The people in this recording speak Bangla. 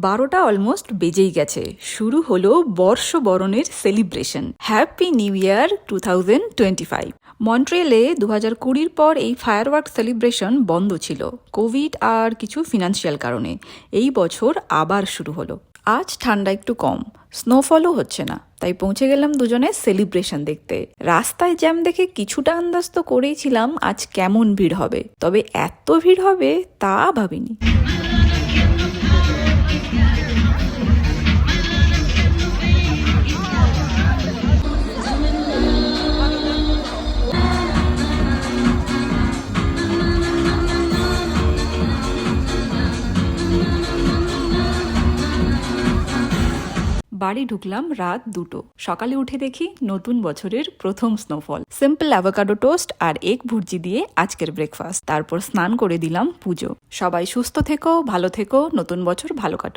12টা অলমোস্ট বেজেই গেছে। শুরু হলো বর্ষবরণের সেলিব্রেশন। Happy new year 2025। মন্ট্রিয়েলে 2020 পর এই ফায়ারওয়ার্ক সেলিব্রেশন বন্ধ ছিল কোভিড আর কিছু ফিনান্সিয়াল কারণে। এই বছর আবার শুরু হলো। আজ ঠান্ডা একটু কম, স্নোফলও হচ্ছে না, তাই পৌঁছে গেলাম দুজনে সেলিব্রেশন দেখতে। রাস্তায় জ্যাম দেখে কিছুটা আন্দাজ তো করেইছিলাম আজ কেমন ভিড় হবে, তবে এত ভিড় হবে তা ভাবিনি। বাড়ি ঢুকলাম রাত 2টো। সকালে উঠে দেখি নতুন বছরের প্রথম স্নোফল। সিম্পল অ্যাভোকাডো টোস্ট আর এগ ভুর্জি দিয়ে আজকের ব্রেকফাস্ট। তারপর স্নান করে দিলাম পুজো। সবাই সুস্থ থেকো, ভালো থেকো, নতুন বছর ভালো কাটুক।